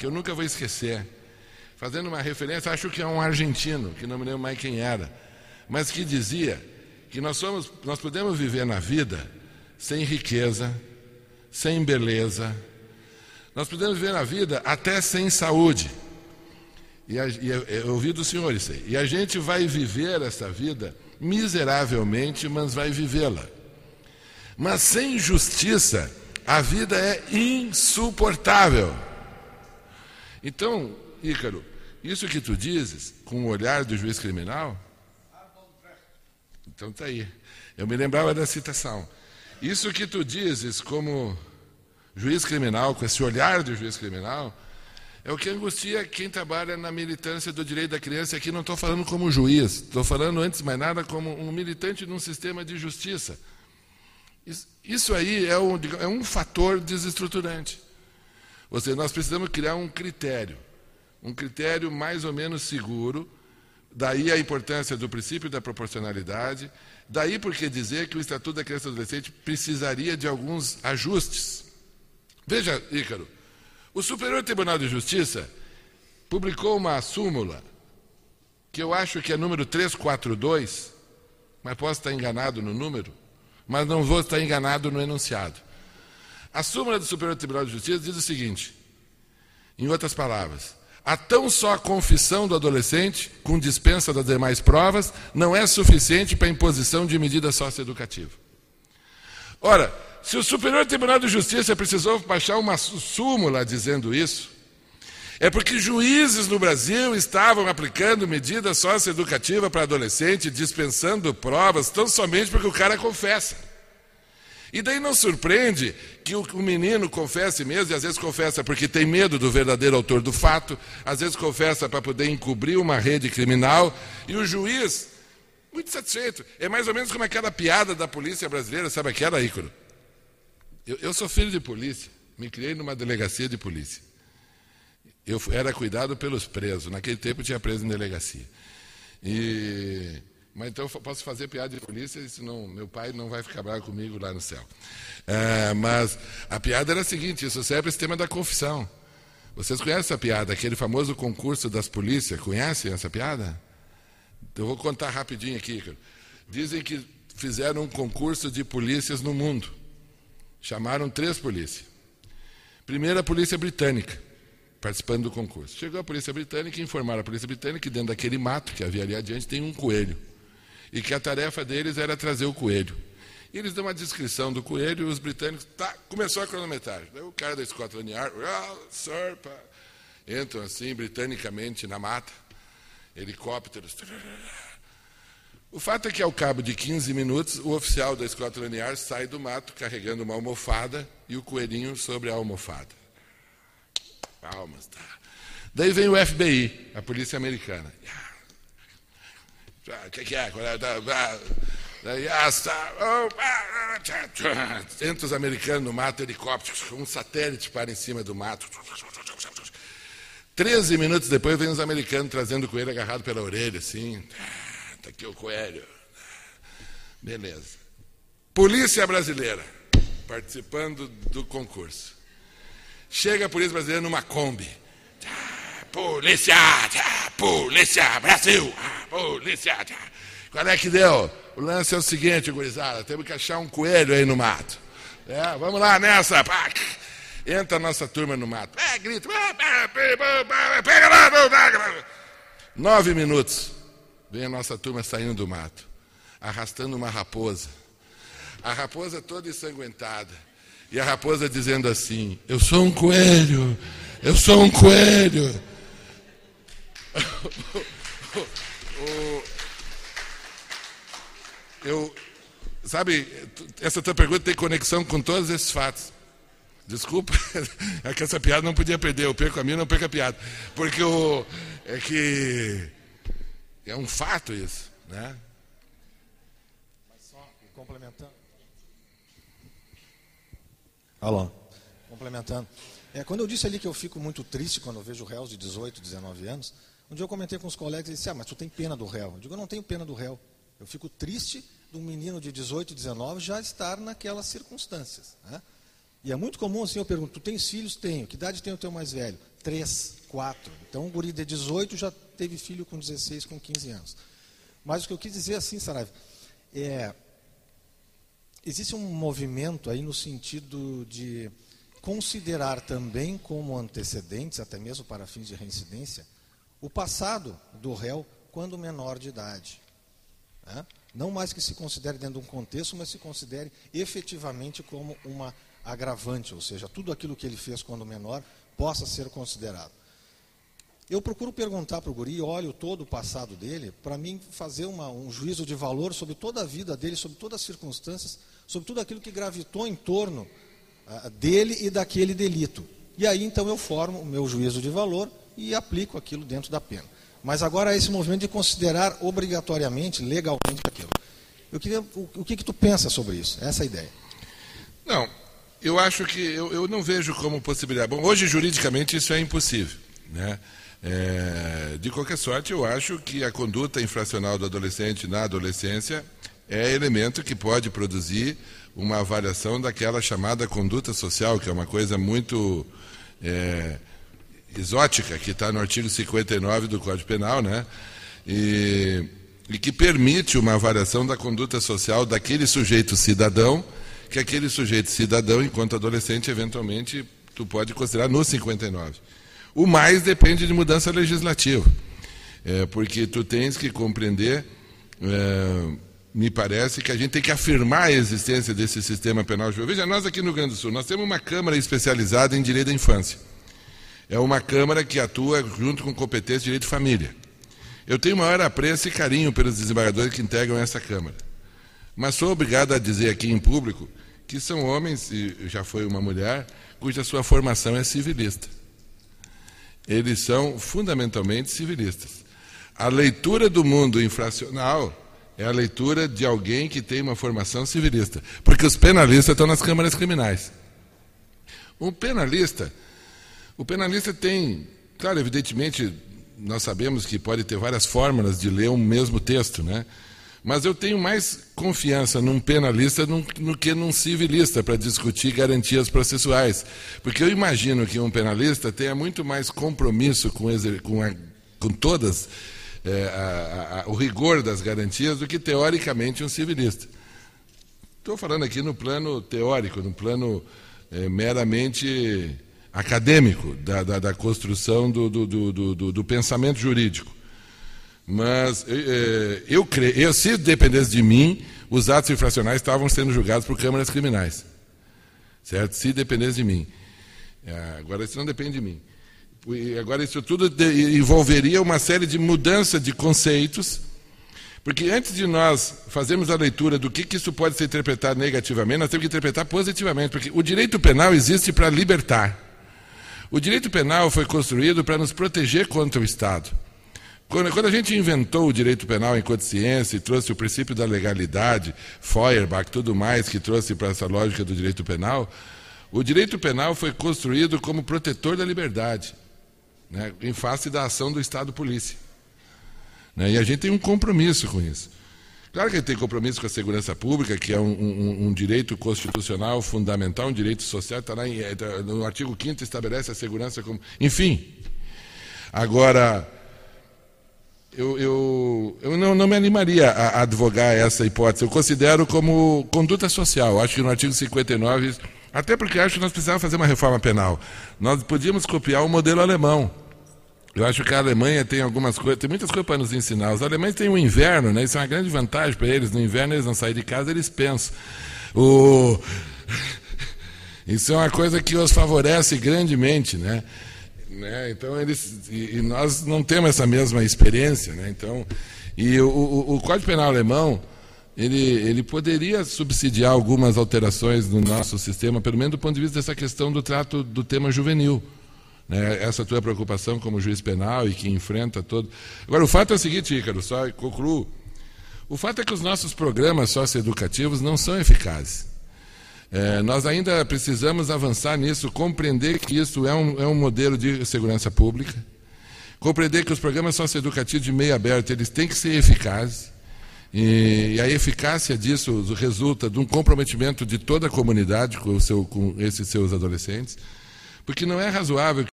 que eu nunca vou esquecer, fazendo uma referência, acho que é um argentino, que não me lembro mais quem era, mas que dizia que nós podemos viver na vida sem riqueza, sem beleza, nós podemos viver na vida até sem saúde. Eu ouvi do senhor isso aí. E a gente vai viver essa vida miseravelmente, mas vai vivê-la. Mas sem justiça, a vida é insuportável. Então, Ícaro, isso que tu dizes, com o olhar do juiz criminal, então está aí. Eu me lembrava da citação. Isso que tu dizes como juiz criminal, com esse olhar do juiz criminal, é o que angustia quem trabalha na militância do direito da criança. Aqui não estou falando como juiz, estou falando, antes de mais nada, como um militante de um sistema de justiça. Isso aí é um fator desestruturante. Ou seja, nós precisamos criar um critério mais ou menos seguro, daí a importância do princípio da proporcionalidade, daí porque dizer que o Estatuto da Criança e do Adolescente precisaria de alguns ajustes. Veja, Ícaro, o Superior Tribunal de Justiça publicou uma súmula, que eu acho que é número 342, mas posso estar enganado no número, mas não vou estar enganado no enunciado. A súmula do Superior Tribunal de Justiça diz o seguinte, em outras palavras: a tão só confissão do adolescente, com dispensa das demais provas, não é suficiente para a imposição de medida socioeducativa. Ora, se o Superior Tribunal de Justiça precisou baixar uma súmula dizendo isso, é porque juízes no Brasil estavam aplicando medida socioeducativa para adolescente, dispensando provas, tão somente porque o cara confessa. E daí não surpreende que o menino confesse mesmo, e às vezes confessa porque tem medo do verdadeiro autor do fato, às vezes confessa para poder encobrir uma rede criminal, e o juiz, muito satisfeito. É mais ou menos como aquela piada da polícia brasileira, sabe aquela, Ícaro? Eu sou filho de polícia, me criei numa delegacia de polícia. Eu era cuidado pelos presos, naquele tempo tinha preso em delegacia. Mas então eu posso fazer piada de polícia, senão meu pai não vai ficar bravo comigo lá no céu. Mas a piada era a seguinte: isso serve para o sistema da confissão. Vocês conhecem essa piada, aquele famoso concurso das polícias? Conhecem essa piada? Eu vou contar rapidinho aqui, cara. Dizem que fizeram um concurso de polícias no mundo. Chamaram 3 polícias. Primeiro, a polícia britânica, participando do concurso. Chegou a polícia britânica e informaram a polícia britânica que dentro daquele mato que havia ali adiante tem um coelho. E que a tarefa deles era trazer o coelho. E eles dão uma descrição do coelho e os britânicos... começou a cronometragem. Daí o cara da Scotland Yard... sir, entram assim, britanicamente, na mata. Helicópteros... O fato é que, ao cabo de 15 minutos, o oficial da Scotland Yard sai do mato carregando uma almofada e o coelhinho sobre a almofada. Palmas, tá. Daí vem o FBI, a polícia americana. O que é? Daí, entra os americanos no mato, helicópteros, um satélite para em cima do mato. 13 minutos depois, vem os americanos trazendo o coelho agarrado pela orelha, assim... Está aqui o coelho. Beleza. Polícia brasileira, participando do concurso. Chega a polícia brasileira numa Kombi. Polícia! Polícia! Brasil! Polícia! Qual é que deu? O lance é o seguinte, gurizada, temos que achar um coelho aí no mato. Vamos lá nessa. Entra a nossa turma no mato. Grita. Pega lá! 9 minutos. Vem a nossa turma saindo do mato, arrastando uma raposa. A raposa toda ensanguentada. E a raposa dizendo assim: eu sou um coelho, eu sou um coelho. Sabe, essa tua pergunta tem conexão com todos esses fatos. Desculpa, é que essa piada não podia perder. Eu perco a minha, não perco a piada. Porque é que... é um fato isso, né? Mas só complementando. Alô, complementando. Quando eu disse ali que eu fico muito triste quando eu vejo réus de 18, 19 anos, um dia eu comentei com os colegas e disse: mas tu tem pena do réu. Eu digo: eu não tenho pena do réu. Eu fico triste de um menino de 18, 19 já estar naquelas circunstâncias, né? E é muito comum assim, eu pergunto, tu tens filhos? Tenho. Que idade tem o teu mais velho? 3, 4. Então, um guri de 18 já teve filho com 16, com 15 anos. Mas o que eu quis dizer assim, Saraiva, existe um movimento aí no sentido de considerar também como antecedentes, até mesmo para fins de reincidência, o passado do réu quando menor de idade. Né? Não mais que se considere dentro de um contexto, mas se considere efetivamente como uma agravante, ou seja, tudo aquilo que ele fez quando menor possa ser considerado. Eu procuro perguntar para o guri, olho todo o passado dele, para mim fazer um juízo de valor sobre toda a vida dele, sobre todas as circunstâncias, sobre tudo aquilo que gravitou em torno dele e daquele delito. E aí, então, eu formo o meu juízo de valor e aplico aquilo dentro da pena. Mas agora esse movimento de considerar obrigatoriamente, legalmente, aquilo. Eu queria, o que tu pensa sobre isso? Essa é a ideia. Não, eu acho que eu não vejo como possibilidade. Bom, hoje, juridicamente, isso é impossível, né? De qualquer sorte, eu acho que a conduta infracional do adolescente na adolescência é elemento que pode produzir uma avaliação daquela chamada conduta social, que é uma coisa muito exótica, que está no artigo 59 do Código Penal, né? E que permite uma avaliação da conduta social daquele sujeito cidadão, que aquele sujeito cidadão, enquanto adolescente, eventualmente, tu pode considerar no 59. O mais depende de mudança legislativa, porque tu tens que compreender, me parece, que a gente tem que afirmar a existência desse sistema penal juvenil. Veja, nós aqui no Rio Grande do Sul, nós temos uma Câmara especializada em direito da infância. É uma Câmara que atua junto com competência de direito de família. Eu tenho maior apreço e carinho pelos desembargadores que integram essa Câmara. Mas sou obrigado a dizer aqui em público que são homens, e já foi uma mulher, cuja sua formação é civilista. Eles são fundamentalmente civilistas. A leitura do mundo infracional é a leitura de alguém que tem uma formação civilista, porque os penalistas estão nas câmaras criminais. O penalista tem, claro, evidentemente, nós sabemos que pode ter várias formas de ler um mesmo texto, né? Mas eu tenho mais confiança num penalista no que num civilista para discutir garantias processuais. Porque eu imagino que um penalista tenha muito mais compromisso com todas o rigor das garantias do que, teoricamente, um civilista. Estou falando aqui no plano teórico, no plano meramente acadêmico da construção do pensamento jurídico. Mas eu creio, se dependesse de mim, os atos infracionais estavam sendo julgados por câmaras criminais. Certo? Se dependesse de mim. Agora, isso não depende de mim. Agora, isso tudo envolveria uma série de mudanças de conceitos, porque antes de nós fazermos a leitura do que isso pode ser interpretado negativamente, nós temos que interpretar positivamente, porque o direito penal existe para libertar. O direito penal foi construído para nos proteger contra o Estado. Quando a gente inventou o direito penal enquanto ciência e trouxe o princípio da legalidade, Feuerbach, tudo mais que trouxe para essa lógica do direito penal, o direito penal foi construído como protetor da liberdade, né, em face da ação do Estado-polícia. Né, e a gente tem um compromisso com isso. Claro que a gente tem compromisso com a segurança pública, que é um direito constitucional fundamental, um direito social, está lá no artigo 5º, estabelece a segurança como... Enfim, agora... Eu não me animaria a advogar essa hipótese. Eu considero como conduta social. Acho que no artigo 59, até porque acho que nós precisamos fazer uma reforma penal. Nós podíamos copiar o modelo alemão. Eu acho que a Alemanha tem algumas coisas, tem muitas coisas para nos ensinar. Os alemães têm o inverno, né? Isso é uma grande vantagem para eles. No inverno eles não saem de casa, eles pensam. Isso é uma coisa que os favorece grandemente, né? Então, e nós não temos essa mesma experiência, né? Então, e o Código Penal alemão, ele poderia subsidiar algumas alterações no nosso sistema, pelo menos do ponto de vista dessa questão do trato do tema juvenil, né? Essa tua preocupação como juiz penal e que enfrenta todo... Agora, o fato é o seguinte, Ícaro, só concluo. O fato é que os nossos programas socioeducativos não são eficazes. Nós ainda precisamos avançar nisso, compreender que isso é um modelo de segurança pública, compreender que os programas socioeducativos de meio aberto eles têm que ser eficazes, E a eficácia disso resulta de um comprometimento de toda a comunidade com esses seus adolescentes, porque não é razoável